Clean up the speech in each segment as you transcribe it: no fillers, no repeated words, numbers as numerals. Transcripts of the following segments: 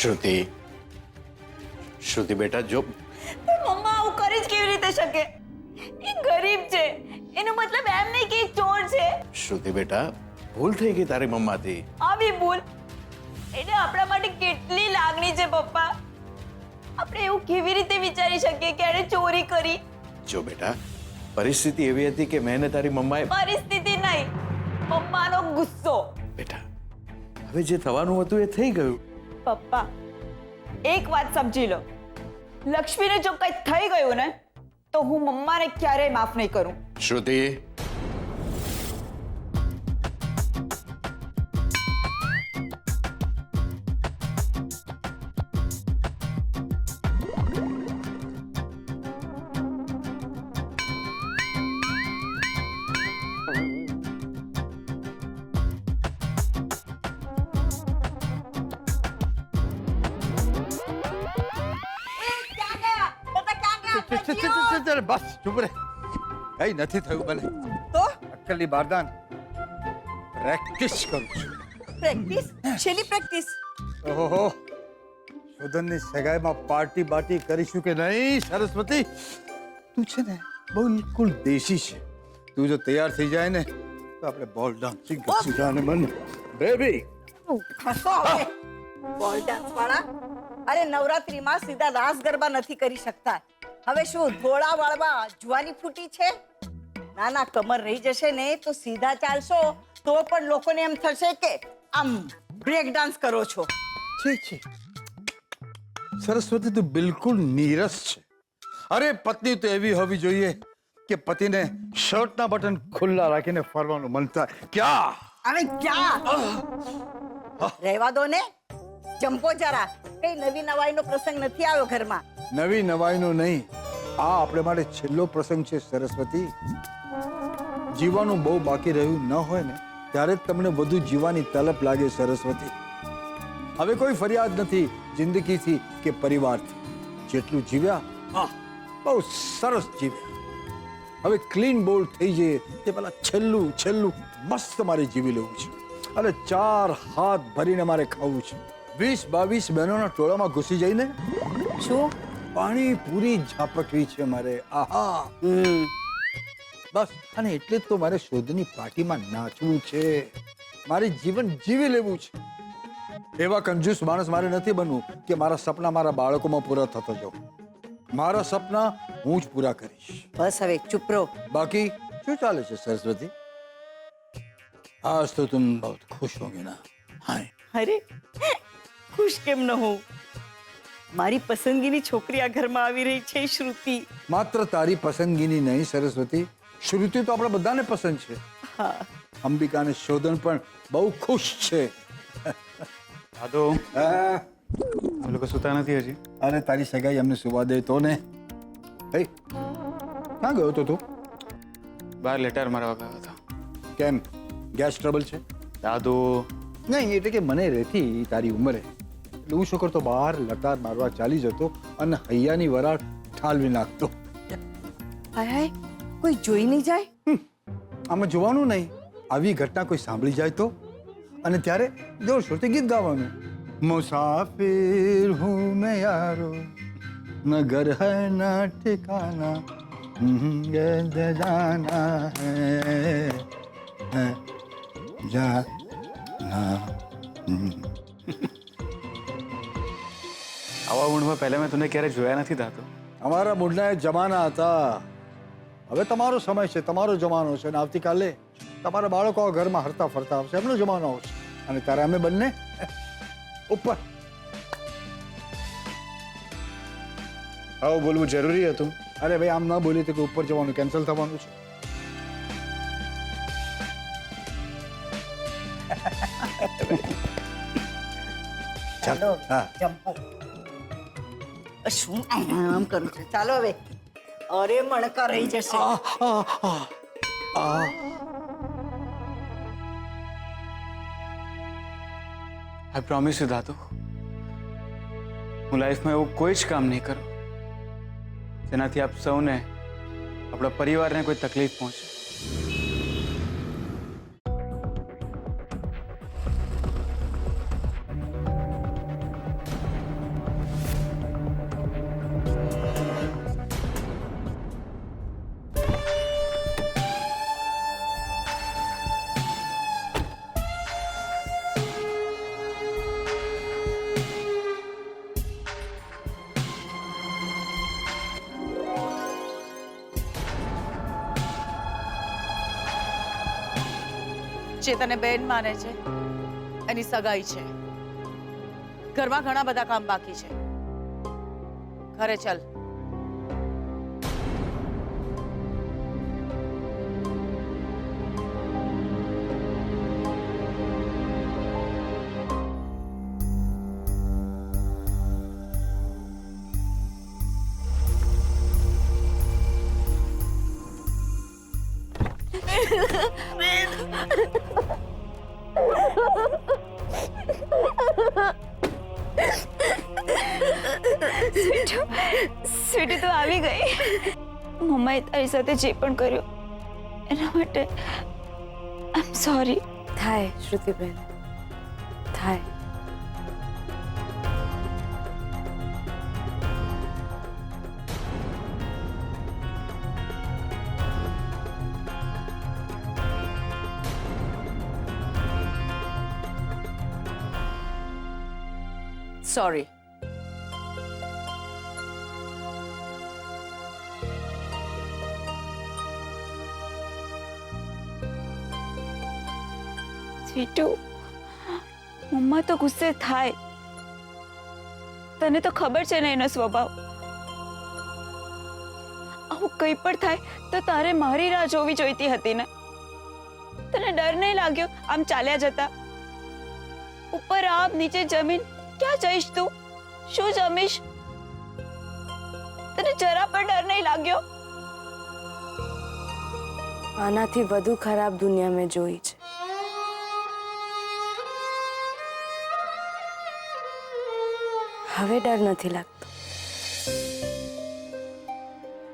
શ્રુતિ, શ્રુતિ બેટા, જો મમ્મા આવું કરી જ કેવી રીતે શકે? એ ગરીબ છે, એનો મતલબ એમ નહીં કે એ ચોર છે. શ્રુતિ બેટા, ભૂલ થઈ ગઈ તારી મમ્માથી. આવી ભૂલ એટલે આપણા માટે કેટલી લાગણી છે પપ્પા. આપણે એવું કેવી રીતે વિચારી શકીએ કે એણે ચોરી કરી? જો બેટા, પરિસ્થિતિ એવી હતી કે મેં ને તારી મમ્માએ. પરિસ્થિતિ નહીં, મમ્માનો ગુસ્સો. બેટા, હવે જે થવાનું હતું એ થઈ ગયું. પપ્પા, એક વાત સમજી લો, લક્ષ્મીને જો કંઈ થઈ ગયું ને તો હું મમ્માને ક્યારેય માફ નહીં કરું. શ્રુતિ, બસ ચૂપ રે, કઈ નથી થયું મને. તો અક્કલી બારદાન પ્રેક્ટિસ કરું છું. પ્રેક્ટિસ? શેની પ્રેક્ટિસ? ઓહો, શોધનની સગાઈમાં પાર્ટી બાટી કરીશું કે નહીં? સરસ્વતી, તું છે ને બિલકુલ દેશી છે. તું જો તૈયાર થઈ જાય ને તો આપણે બોલ ડાન્સિંગ કરીશું. જાને મન બેબી. ખસો હવે બોલ ડાન્સ વાળા. અરે નવરાત્રીમાં સીધા રાસ ગરબા નથી કરી શકતા. હવે શું ધોળા વાળવા જુવાની ફૂટી છે? ના ના, કમર રહી જશે ને તો સીધા ચાલશો તો પણ લોકોને એમ થશે કે આમ બ્રેક ડાન્સ કરો છો. છે સરસ્વતી, તું બિલકુલ નીરસ છે. અરે પત્ની તો એવી હોવી જોઈએ કે પતિને શર્ટના બટન ખુલ્લા રાખીને ફરવાનું મન થાય. ક્યાં હવે ક્યાં રહેવા દો ને, જંપો જરા. કઈ નવી નવાઈનો પ્રસંગ નથી આવ્યો ઘરમાં. નવી નવાઈનો નહીં, આ આપણે માટે છેલ્લો પ્રસંગ છે સરસ્વતી. જીવવાનું બહુ બાકી રહ્યું ન હોય ને ત્યારે જ તમને વધુ જીવવાની તલપ લાગે સરસ્વતી. હવે કોઈ ફરિયાદ નથી જિંદગીથી કે પરિવારથી. જેટલું જીવ્યા બહુ સરસ જીવ્યા. હવે ક્લીન બોલ થઈ જઈએ તે પેલા છેલ્લું છેલ્લું મસ્ત મારે જીવી લેવું છે. અને 4 હાથ ભરીને મારે ખાવું છે. 20-22 બહેનોના ટોળામાં ઘૂસી જઈને શું પાણી પૂરી ઝાપટવી છે મારે. આહા, બસ. અને એટલે જ તો મારે શોધની પાર્ટીમાં નાચવું છે. મારે જીવન જીવી લેવું છે. એવા કંજૂસ માણસ મારે નથી બનવું કે મારા સપના મારા બાળકોમાં પૂરા થતા જાઉં. મારા સપના હું જ પૂરા કરીશ. બસ હવે ચૂપ રહો. બાકી શું ચાલે છે સરસ્વતી? આજ તો તુમ બહુ ખુશ હોગી ના? હાય, અરે ખુશ કેમ ન હોઉં? મારી પસંદગીની છોકરી આ ઘરમાં આવી રહી છે, શ્રુતિ. માત્ર તારી પસંદગીની નહીં સરસ્વતી, શ્રુતિ તો આપણે બધાને પસંદ છે. હા, અંબિકા અને શોધન પણ બહુ ખુશ છે. દાદો, હા, એ લોકો સૂતા નથી હજી? અરે તારી સગાઈ અમને સુવા દે તો ને. હે, ક્યાં ગયો તો તું? બહાર લેટર મારવા ગયો હતો. કેમ, ગેસ ટ્રબલ છે? દાદો, નહીં, એટલે કે મને રહેતી તારી ઉંમરે એટલે હું શું કરતો, બહાર લટાર મારવા ચાલી જતો અને હૈયાની વરાળ ઠાલવી નાખતો. હાય હાય, કોઈ જોઈ નહીં જાય? આમાં જોવાનું નહીં, આવી ઘટના કોઈ સાંભળી જાય તો. અને ત્યારે જોર શોરથી ગીત ગાવાનું. મુસાફિર હું મેં યારો, ન ઘર હૈ ન ઠિકાના, જાના હૈ જાના. આવા ઊંડમાં પહેલા મેં તને ક્યારે જોયા નથી દાદો. અમારા મૂળના એ જમાના હતા. હવે તમારો સમય છે, તમારો જમાનો છે. અને આવતીકાલે તમારા બાળકો ઘરમાં હરતા ફરતા આવશે, એમનો જમાનો આવશે. અને ત્યારે અમે બંને ઉપર. આવું બોલવું જરૂરી હતું? અરે ભાઈ, આમ ના બોલી તો કે ઉપર જવાનું કેન્સલ થવાનું છે. ચાલો હા, જંપો. શું આમ કરું છું? ચાલો હવે. અરે મણકા રહી જશે. આઈ પ્રોમિસ યુ દાદુ, હું લાઈફમાં એવું કોઈ જ કામ નહીં કરું જેનાથી આપ સૌને, આપણા પરિવારને કોઈ તકલીફ પહોંચે. જે તને બેન માને છે એની સગાઈ છે. ઘરમાં ઘણા બધા કામ બાકી છે. ઘરે ચાલ. સ્વીટી તો આવી ગઈ. મમ્માએ તારી સાથે જે પણ કર્યું એના માટે આઈ એમ સોરી. થાય શ્રુતિબેન, થાય. સોરી. સ્વીટુ, મમ્મા તો ગુસ્સે થાય. તને તો ખબર છે ને એનો સ્વભાવ. આવું કંઈ પણ થાય તો તારે મારી રાહ જોવી જોઈતી હતી ને. તને ડર નહીં લાગ્યો આમ ચાલ્યા જતા? ઉપર આપ નીચે જમીન, ક્યાં જઈશ તું? શું જમીશ? તને જરા પણ ડર નહીં લાગ્યો? આનાથી વધુ ખરાબ દુનિયા મેં જોઈ છે. હવે ડર નથી લાગતો.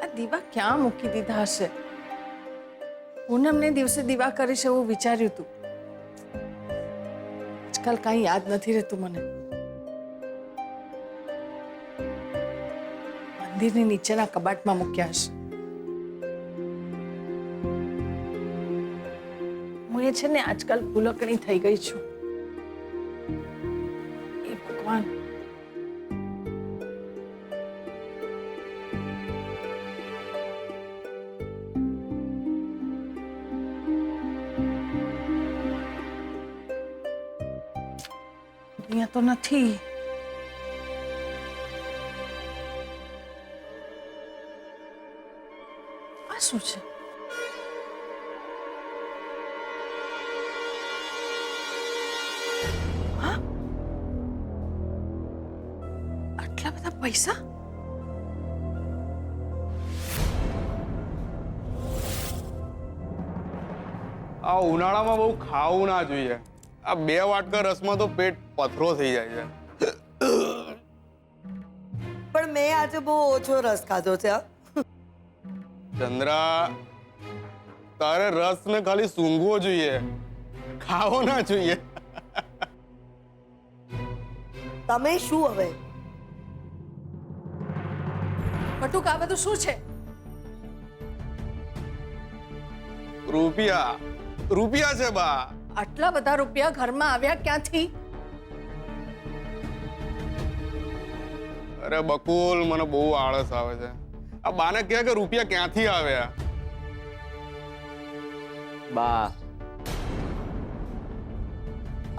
આ દીવા ક્યાં મૂકી દીધા હશે? પૂનમને દિવસે દીવા કરીશ એવું વિચાર્યું તું. આજકાલ કાંઈ યાદ નથી રહેતું મને. મંદિરની નીચેના કબાટમાં મૂક્યા હશે. હું એ છે ને આજકાલ ભૂલકણી થઈ ગઈ છું. એ ભગવાન. અહીંયા તો નથી. આ શું છે? હા? આટલા બધા પૈસા? આ ઉનાળામાં બહુ ખાવું ના જોઈએ. આ 2 વાટકા રસમાં તો પેટ પથરો થઈ જાય છે. પણ મેં આજે બહુ ઓછો રસ ખાધો છે. ચંદ્રા, તારે રસ ને ખાલી સૂંઘવો જોઈએ, ખાવો ના જોઈએ. તમે શું હવે? બટુક, આ બધું શું છે? રૂપિયા રૂપિયા છે બા. આટલા બધા રૂપિયા ઘરમાં આવ્યા ક્યાંથી? અરે બકુલ, મને બહુ આળસ આવે છે. આ બાને કહે કે રૂપિયા ક્યાંથી આવ્યા. બા,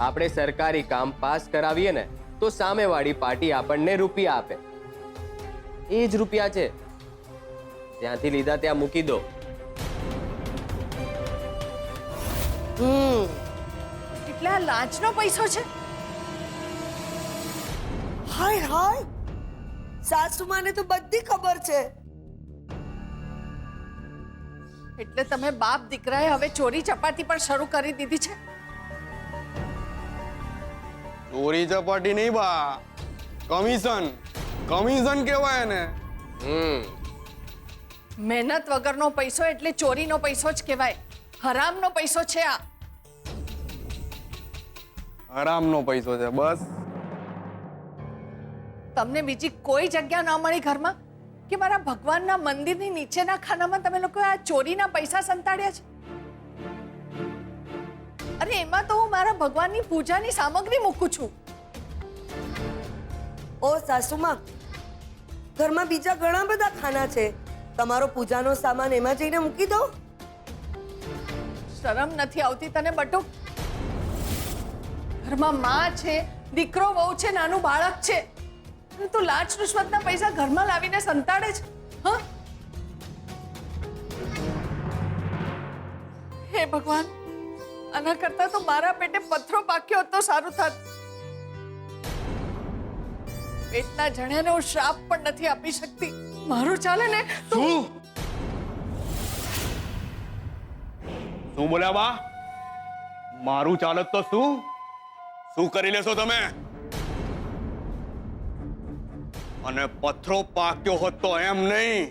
આપણે સરકારી કામ પાસ કરાવીએ ને તો સામેવાળી પાર્ટી આપણને રૂપિયા આપે. એ જ રૂપિયા છે, ત્યાંથી લીધા ત્યાં મૂકી દો. એટલે આ લાંચનો પૈસો છે? હાય હાય, સાસુમાને તો બધી ખબર છે. એટલે તમે બાપ દીકરાએ હવે ચોરી ચપાટી પણ શરૂ કરી દીધી છે? ચોરી ચપાટી નહીં બા, કમિશન. કમિશન કહેવાય ને. મહેનત વગરનો પૈસો એટલે ચોરીનો પૈસો જ કહેવાય. હરામનો પૈસો છે આ. હરામનો પૈસો છે બસ. તમને બીજી કોઈ જગ્યા ન મળી ઘરમાં કે મારા ભગવાનના મંદિરની નીચેના ખાનામાં તમે લોકો આ ચોરીના પૈસા સંતાડ્યા છે? અરે એમાં તો હું મારા ભગવાનની પૂજાની સામગ્રી મૂકું છું. ઓ સાસુમા, ઘરમાં બીજા ઘણા બધા ખાના છે. તમારો પૂજાનો સામાન એમાં જઈને મૂકી દો. શરમ નથી આવતી તને બટુક? ઘરમાં માં છે, દીકરો વહુ છે, નાનું બાળક છે, અને તું લાંચ રૂશ્વતના પૈસા ઘરમાં લાવીને સંતાડે છે. હા, હે ભગવાન, આના કરતા તો મારા પેટે પથ્થરો પાક્યો હોત તો સારું થાત. પેટના જણ્યાને હું શ્રાપ પણ નથી આપી શકતી. મારું ચાલે ને તો શું બોલ્યા બા? મારું ચાલત તો શું કરી લેશો તમે? અને પથ્થરો પાક્યો હોત તો એમ નહીં,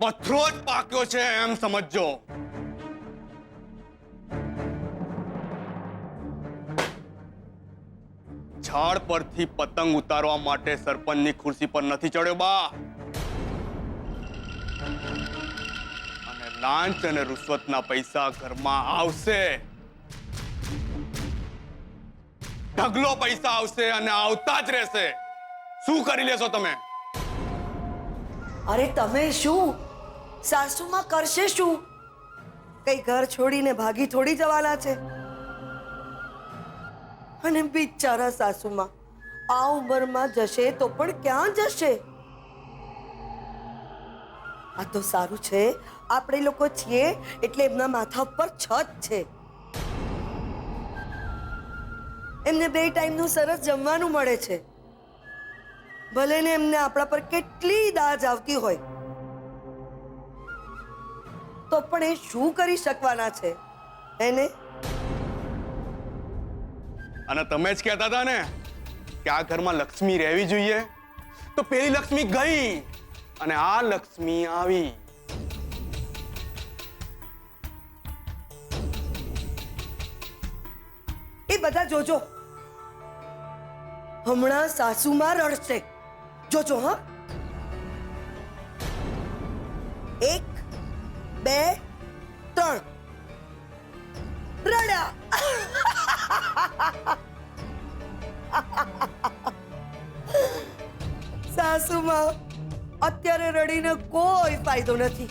પથ્થરો જ પાક્યો છે એમ સમજજો. ઝાડ પરથી પતંગ ઉતારવા માટે સરપંચની ખુરશી પર નથી ચડ્યો બા. અને લાંચ અને રૂશ્વતના પૈસા ઘરમાં આવશે, ઢગલો પૈસા આવશે અને આવતા જ રહેશે. શું કરી લેશો તમે? અરે તમે શું, સાસુમાં કરશે શું? કઈ ઘર છોડીને ભાગી થોડી જવાના છે? અને બિચારા સાસુમાં આ ઉંમરમાં જશે તો પણ ક્યાં જશે? આ તો સારું છે આપણે લોકો છીએ એટલે એમના માથા પર છત છે. એમને 2 ટાઈમનું સરસ જમવાનું મળે છે. ભલે ને એમને આપણા પર કેટલી દાજ આવતી હોય તો પણ એ શું કરી શકવાના છે એને? અને તમે જ કહેતા હતા ને કે આ ઘરમાં લક્ષ્મી રહેવી જોઈએ, તો પેલી લક્ષ્મી ગઈ અને આ લક્ષ્મી આવી. એ બધા જોજો, હમણાં સાસુમાં રડશે. જોજો હા. 1 2 3 રડ્યા. સાસુમાં અત્યારે રડીને કોઈ ફાયદો નથી.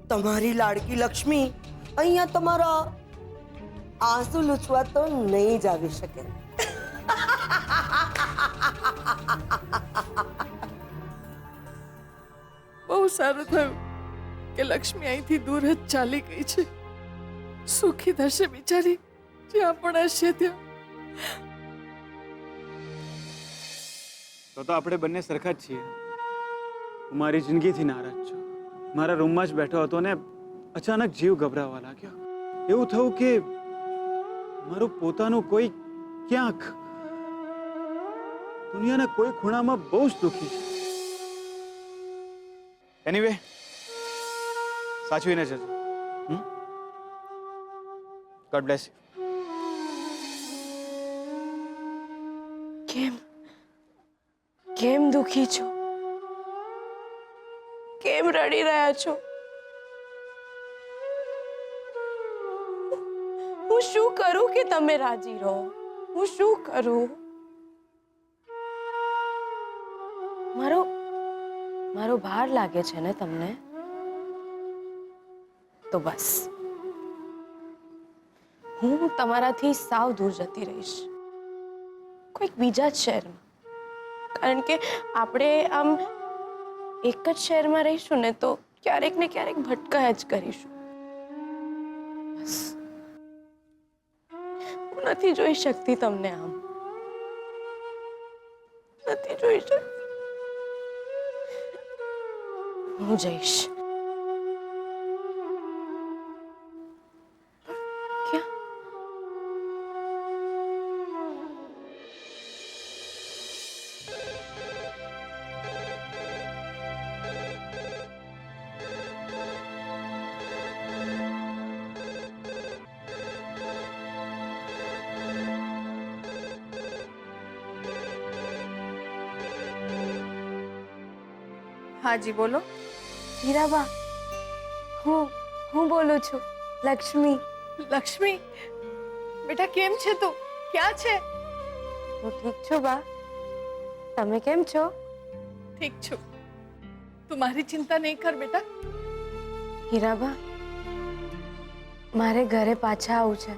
તમારી લાડકી લક્ષ્મી અહીંયા તમારા આંસુ લૂછવા તો નહીં જ આવી શકે. બહુ સારું થયું કે લક્ષ્મી અહીંથી દૂર જ ચાલી ગઈ છે. સુખી થશે બિચારી, જ્યાં પણ હશે ત્યાં. તો આપણે બંને સરખા જ છીએ. હું મારી જિંદગીથી નારાજ છું. મારા રૂમમાં જ બેઠો હતો ને અચાનક જીવ ગભરાવા લાગ્યો. એવું થયું કે મારું પોતાનું કોઈ ક્યાંક દુનિયાના કોઈ ખૂણામાં બહુ જ દુઃખી છે. એનીવે, સાચવીને જજો. God bless you. કેમ દુખી છો? કેમ રડી રહ્યા છો? હું શું કરું કે તમે રાજી રહો? હું શું કરું? મારો ભાર લાગે છે ને તમને? તો બસ હું તમારાથી સાવ દૂર જતી રહીશ, કોઈક બીજા જ શહેરમાં. કારણ કે આપણે આમ એક જ શહેરમાં રહીશું ને તો ક્યારેક ને ક્યારેક ભટકાયા જ કરીશું. બસ હું નથી જોઈ શકતી તમને આમ, નથી જોઈ શકતી. હું જઈશ. ક્યાં? હાજી બોલો. હીરાબા, હું બોલું છું, લક્ષ્મી. લક્ષ્મી બેટા, કેમ છે તું? ક્યાં છે? હું ઠીક છું બા, તમે કેમ છો? ઠીક છું. તું મારી ચિંતા નહીં કર બેટા. હીરાબા, મારે ઘરે પાછા આવવું છે.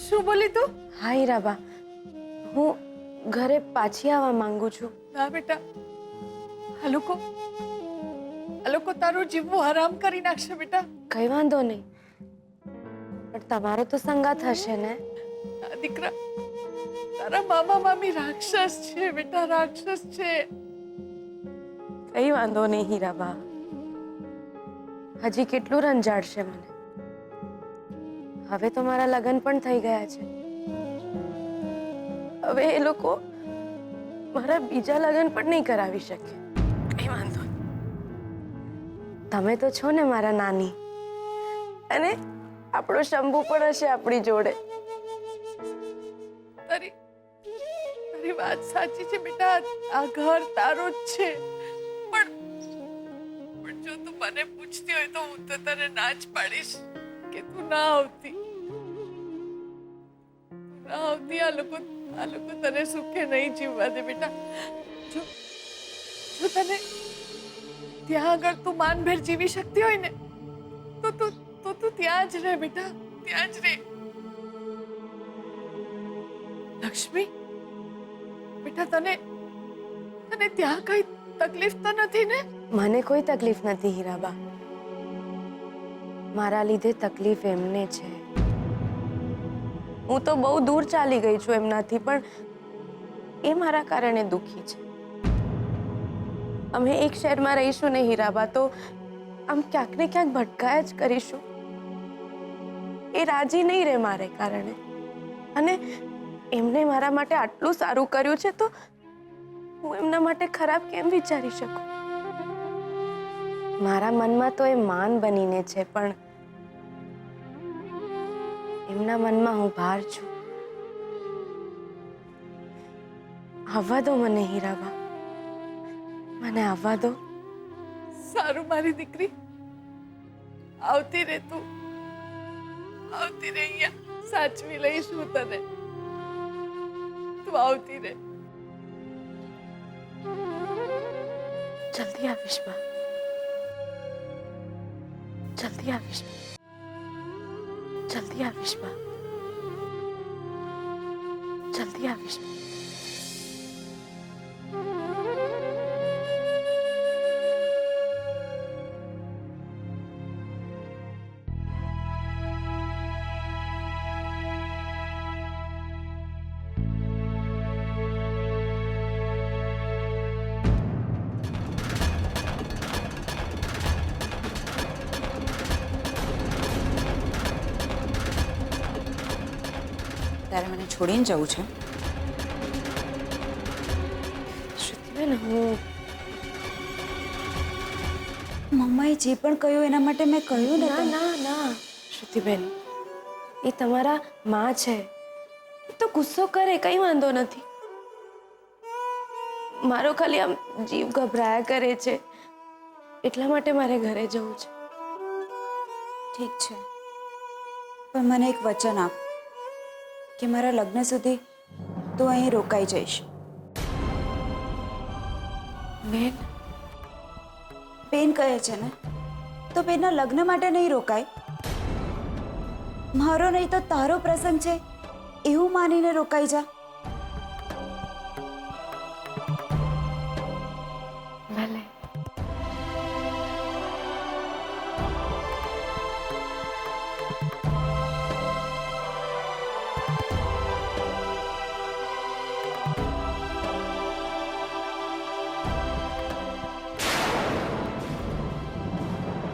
શું બોલી તું? હા હીરાબા, હું ઘરે પાછી આવવા માંગુ છું. ના બેટા, આ લોકો તારું જીવવું હરામ કરી નાખશે બેટા. કઈ વાંધો નહીં, પણ તમારો તો સંગાત હશે ને. આ દીકરા, તારા મામા મામી રાક્ષસ છે બેટા, રાક્ષસ છે. કઈ વાંધો નહીં હીરાબા, હજી કેટલું રંજાડશે મને. હવે તો મારા લગ્ન પણ થઈ ગયા છે. હવે એ લોકો મારા બીજા લગ્ન પણ નહીં કરાવી શકે. કઈ વાંધો નહીં. તમે તો છો ને મારા નાની, અને આપણો શંભુ પણ હશે આપણી જોડે. તારી વાત સાચી છે બેટા, આ ઘર તારો જ છે. પણ જો તું મને પૂછતી હોય તો હું તો તને ના જ પાડીશ કે તું ના આવતી. આ લોકો તને સુખે નહીં જીવવા દે બેટા. જો તને ત્યાં આગળ તું માનભેર જીવી શકતી હોય ને તો તું ત્યાં જ રહે બેટા, ત્યાં જ રહે. લક્ષ્મી બેટા, તને ત્યાં કઈ તકલીફ તો નથી ને? મને કોઈ તકલીફ નથી હીરાબા. મારા લીધે તકલીફ એમને છે. હું તો બહુ દૂર ચાલી ગઈ છું એમનાથી, પણ એ મારા કારણે દુખી છે. અમે એક શહેરમાં રહીશું ને હીરાબા, તો આમ ક્યાંક ને ક્યાંક ભટકાયા જ કરીશું. એ રાજી નહીં રહે મારે કારણે, અને એમને મારા માટે આટલું સારું કર્યું છે તો હું એમના માટે ખરાબ કેમ વિચારી શકું? મારા મનમાં તો એ માન બનીને છે, પણ એમના મનમાં હું ભાર છું. આવવા દો મને હીરાબા, મને આવવા દો. સારું મારી દીકરી, આવતી રે તું, આવતી રે. અહીંયા સાચવી લઈશું તને. તું આવતી રે. જલ્દી આવીશ બા, જલ્દી આવીશ, જલ્દી આવીશ બા, જલ્દી આવીશ. તારે મને છોડીને જવું છે? શ્રુતિબેન, હું મમ્માએ જે પણ કહ્યું એના માટે મેં કહ્યું ને. ના ના ના શ્રુતિબેન, એ તમારા માં છે, એ તો ગુસ્સો કરે, કઈ વાંધો નથી. મારો ખાલી આમ જીવ ગભરાયા કરે છે, એટલા માટે મારે ઘરે જવું છે. ઠીક છે, પણ મને એક વચન આપ કે મારા લગ્ન સુધી તું અહીં રોકાઈ જઈશ. બેન, બેન કહે છે ને, તો બેનના લગ્ન માટે નહીં રોકાય. મારો નહીં તો તારો પ્રસંગ છે એવું માનીને રોકાઈ જા.